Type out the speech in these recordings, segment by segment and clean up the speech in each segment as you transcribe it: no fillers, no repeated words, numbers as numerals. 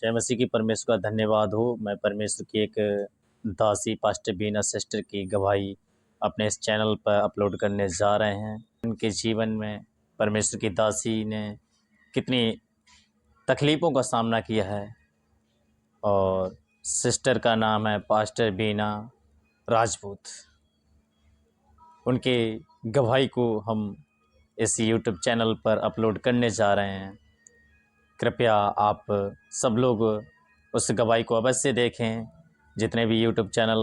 जय मसीह की। परमेश्वर का धन्यवाद हो। मैं परमेश्वर की एक दासी पास्टर बीना सिस्टर की गवाही अपने इस चैनल पर अपलोड करने जा रहे हैं। उनके जीवन में परमेश्वर की दासी ने कितनी तकलीफ़ों का सामना किया है और सिस्टर का नाम है पास्टर बीना राजपूत। उनके गवाही को हम इस यूट्यूब चैनल पर अपलोड करने जा रहे हैं। कृपया आप सब लोग उस गवाही को अवश्य देखें। जितने भी यूट्यूब चैनल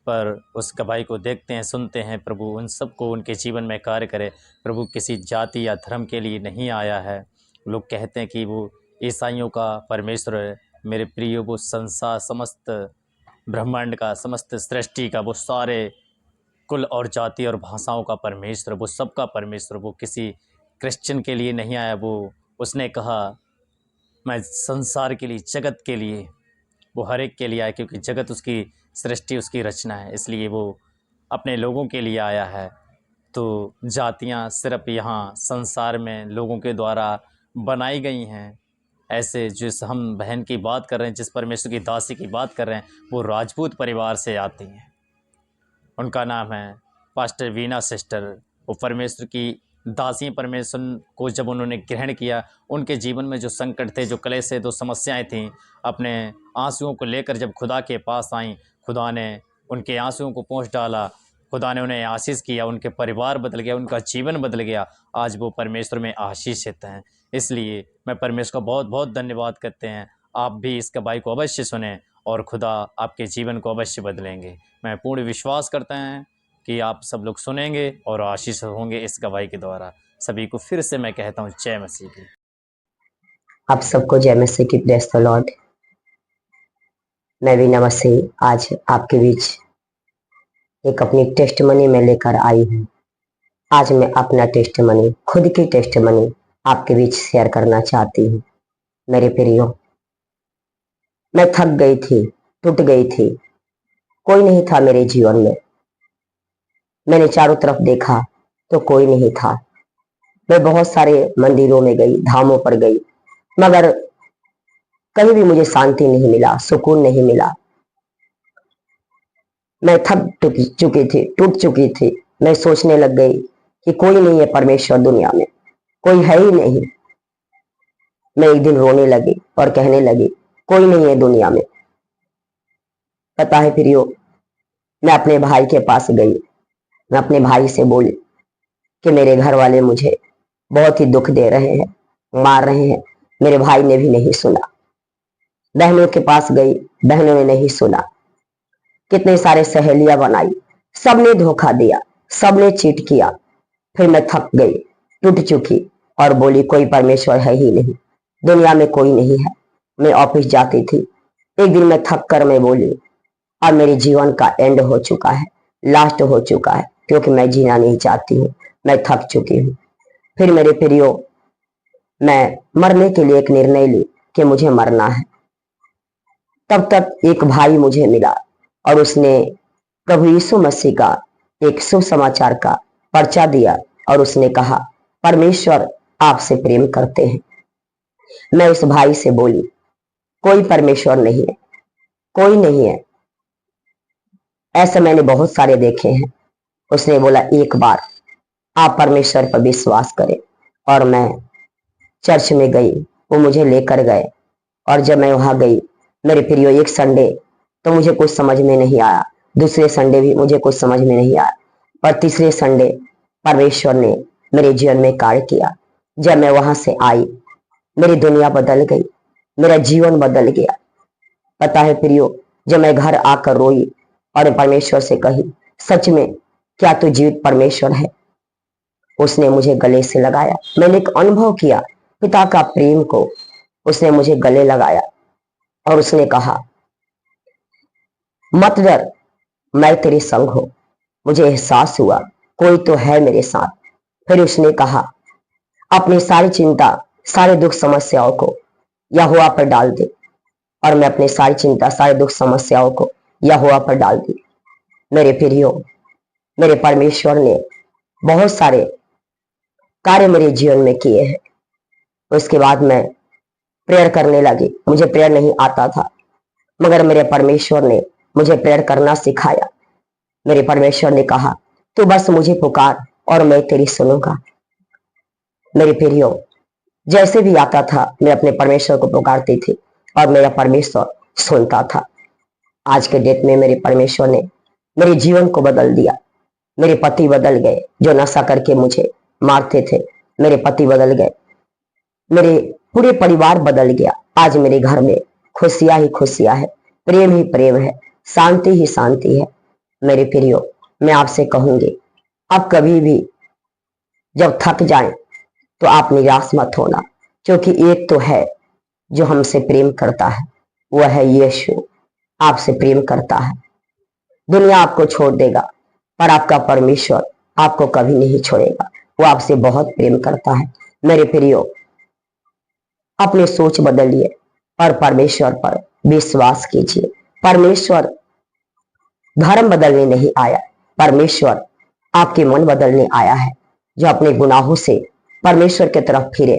पर उस गवाही को देखते हैं, सुनते हैं, प्रभु उन सबको उनके जीवन में कार्य करे। प्रभु किसी जाति या धर्म के लिए नहीं आया है। लोग कहते हैं कि वो ईसाइयों का परमेश्वर है। मेरे प्रिय, वो संसार, समस्त ब्रह्मांड का, समस्त सृष्टि का, वो सारे कुल और जाति और भाषाओं का परमेश्वर, वो सबका परमेश्वर। वो किसी क्रिश्चियन के लिए नहीं आया। उसने कहा मैं संसार के लिए, जगत के लिए, वो हर एक के लिए आया, क्योंकि जगत उसकी सृष्टि, उसकी रचना है। इसलिए वो अपने लोगों के लिए आया है। तो जातियां सिर्फ यहाँ संसार में लोगों के द्वारा बनाई गई हैं। ऐसे जिस हम बहन की बात कर रहे हैं, जिस परमेश्वर की दासी की बात कर रहे हैं, वो राजपूत परिवार से आती हैं। उनका नाम है पास्टर वीना सिस्टर। वो परमेश्वर की दासी परमेश्वर को जब उन्होंने ग्रहण किया, उनके जीवन में जो संकट थे, जो क्लेश थे, जो समस्याएं थीं, अपने आंसुओं को लेकर जब खुदा के पास आईं, खुदा ने उनके आंसुओं को पोंछ डाला। खुदा ने उन्हें आशीष किया, उनके परिवार बदल गया, उनका जीवन बदल गया। आज वो परमेश्वर में आशीषित हैं। इसलिए मैं परमेश्वर का बहुत बहुत धन्यवाद करते हैं। आप भी इस गवाही को अवश्य सुने और खुदा आपके जीवन को अवश्य बदलेंगे। मैं पूर्ण विश्वास करता हूँ कि आप सब लोग सुनेंगे और आशीष होंगे इस गवाही के द्वारा। सभी को फिर से मैं कहता हूँ जय मसीह की। आप सबको जय मसीह की। Praise the Lord. मैं भी मसीह आज आपके बीच एक अपनी टेस्टमनी में लेकर आई हूँ। आज मैं अपना टेस्टमनी, खुद की टेस्टमनी आपके बीच शेयर करना चाहती हूँ। मेरे प्रियो, मैं थक गई थी, टूट गई थी। कोई नहीं था मेरे जीवन में। मैंने चारों तरफ देखा तो कोई नहीं था। मैं बहुत सारे मंदिरों में गई, धामों पर गई, मगर कहीं भी मुझे शांति नहीं मिला, सुकून नहीं मिला। मैं थक चुकी थी, टूट चुकी थी। मैं सोचने लग गई कि कोई नहीं है परमेश्वर दुनिया में, कोई है ही नहीं। मैं एक दिन रोने लगी और कहने लगी कोई नहीं है दुनिया में। पता है प्रियो, मैं अपने भाई के पास गई। मैं अपने भाई से बोली कि मेरे घर वाले मुझे बहुत ही दुख दे रहे हैं, मार रहे हैं। मेरे भाई ने भी नहीं सुना। बहनों के पास गई, बहनों ने नहीं सुना। कितने सारे सहेलियां बनाई, सबने धोखा दिया, सबने चीट किया। फिर मैं थक गई, टूट चुकी और बोली कोई परमेश्वर है ही नहीं, दुनिया में कोई नहीं है। मैं ऑफिस जाती थी। एक दिन मैं थक कर मैं बोली अब मेरे जीवन का एंड हो चुका है, लास्ट हो चुका है, क्योंकि मैं जीना नहीं चाहती हूँ, मैं थक चुकी हूँ। फिर मेरे प्रियो, मैं मरने के लिए एक निर्णय ली कि मुझे मरना है। तब तक एक भाई मुझे मिला और उसने प्रभु यीशु मसीह का एक सुसमाचार का पर्चा दिया और उसने कहा परमेश्वर आपसे प्रेम करते हैं। मैं उस भाई से बोली कोई परमेश्वर नहीं है, कोई नहीं है। ऐसे मैंने बहुत सारे देखे हैं। उसने बोला एक बार आप परमेश्वर पर विश्वास करें। और मैं चर्च में गई, वो मुझे लेकर गए। और जब मैं वहां गई, मेरे प्रियो, एक संडे तो मुझे कुछ समझ में नहीं आया, दूसरे संडे भी मुझे कुछ समझ में नहीं आया, पर तीसरे संडे परमेश्वर ने मेरे जीवन में कार्य किया। जब मैं वहां से आई, मेरी दुनिया बदल गई, मेरा जीवन बदल गया। पता है प्रियो, जब मैं घर आकर रोई और परमेश्वर से कही सच में क्या तू जीवित परमेश्वर है, उसने मुझे गले से लगाया। मैंने एक अनुभव किया पिता का प्रेम को। उसने मुझे गले लगाया और उसने कहा मत डर, मैं तेरे संग हूं। मुझे एहसास हुआ कोई तो है मेरे साथ। फिर उसने कहा अपनी सारी चिंता, सारे दुख समस्याओं को यहोवा पर डाल दे। और मैं अपनी सारी चिंता, सारे दुख समस्याओं को यहोवा पर डाल दी। मेरे प्रियो, मेरे परमेश्वर ने बहुत सारे कार्य मेरे जीवन में किए हैं। उसके बाद मैं प्रेयर करने लगी। मुझे प्रेयर नहीं आता था, मगर मेरे परमेश्वर ने मुझे प्रेयर करना सिखाया। मेरे परमेश्वर ने कहा, तू बस मुझे पुकार और मैं तेरी सुनूंगा। मेरे प्रियो, जैसे भी आता था मैं अपने परमेश्वर को पुकारती थी और मेरा परमेश्वर सुनता था। आज के डेट में मेरे परमेश्वर ने मेरे जीवन को बदल दिया। मेरे पति बदल गए, जो नशा करके मुझे मारते थे, मेरे पति बदल गए। मेरे पूरे परिवार बदल गया। आज मेरे घर में खुशियां ही खुशियां है, प्रेम ही प्रेम है, शांति ही शांति है। मेरे प्रियो, मैं आपसे कहूंगी, आप कभी भी जब थक जाएं तो आप निराश मत होना, क्योंकि एक तो है जो हमसे प्रेम करता है, वह है यीशु। आपसे प्रेम करता है। दुनिया आपको छोड़ देगा, पर आपका परमेश्वर आपको कभी नहीं छोड़ेगा। वो आपसे बहुत प्रेम करता है। मेरे प्रियो, अपनी सोच बदलिए और परमेश्वर पर विश्वास कीजिए। परमेश्वर धर्म बदलने नहीं आया, परमेश्वर आपके मन बदलने आया है। जो अपने गुनाहों से परमेश्वर की तरफ फिरे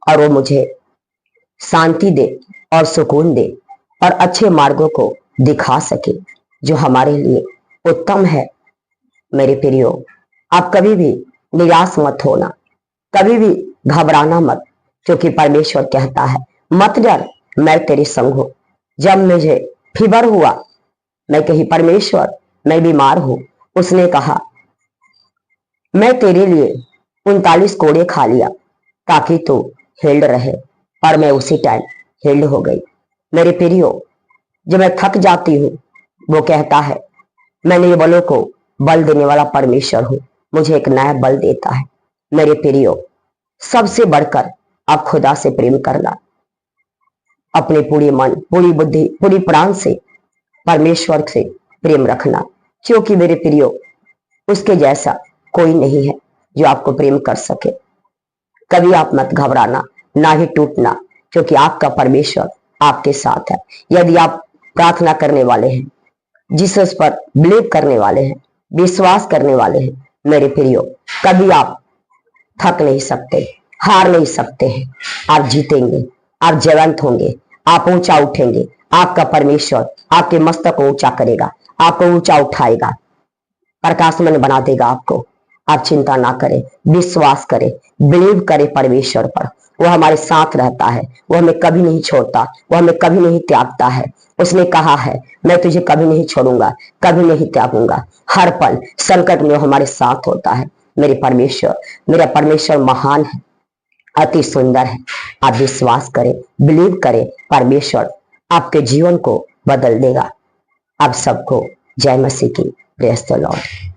और वो मुझे शांति दे और सुकून दे और अच्छे मार्गों को दिखा सके, जो हमारे लिए उत्तम है। मेरे प्रियो, आप कभी भी निराश मत होना, कभी भी घबराना मत, क्योंकि परमेश्वर कहता है, मत डर, मैं तेरे संग हूं। जब मुझे फीवर हुआ, मैं कही, परमेश्वर मैं बीमार हूं, उसने कहा, मैं तेरे लिए 39 कोड़े खा लिया ताकि तू हेल्ड रहे, और मैं उसी टाइम हेल्ड हो गई। मेरे प्रियो, जब मैं थक जाती हूँ, वो कहता है, मैं निर्बलों को बल देने वाला परमेश्वर हूं, मुझे एक नया बल देता है। मेरे प्रियो, सबसे बढ़कर आप खुदा से प्रेम करना, अपने पूरी मन, पूरी बुद्धि, पूरी प्राण से परमेश्वर से प्रेम रखना, क्योंकि मेरे प्रियो, उसके जैसा कोई नहीं है जो आपको प्रेम कर सके। कभी आप मत घबराना, ना ही टूटना, क्योंकि आपका परमेश्वर आपके साथ है। यदि आप प्रार्थना करने वाले हैं, जीसस पर बिलीव करने वाले हैं, विश्वास करने वाले हैं, मेरे प्रियो, कभी आप थक नहीं सकते, हार नहीं सकते हैं। आप जीतेंगे, आप जयवंत होंगे, आप ऊंचा उठेंगे। आपका परमेश्वर आपके मस्तक को ऊंचा करेगा, आपको ऊंचा उठाएगा, प्रकाशमान बना देगा आपको। आप चिंता ना करें, विश्वास करें, बिलीव करें परमेश्वर पर। वो हमारे साथ रहता है, वो हमें कभी नहीं छोड़ता, वो हमें कभी नहीं त्यागता है। उसने कहा है, मैं तुझे कभी नहीं छोड़ूंगा, कभी नहीं त्यागूंगा। हर पल संकट में वो हमारे साथ होता है। मेरा परमेश्वर महान है, अति सुंदर है। आप विश्वास करें, बिलीव करें, परमेश्वर आपके जीवन को बदल देगा। आप सबको जय मसीह की। Praise the Lord.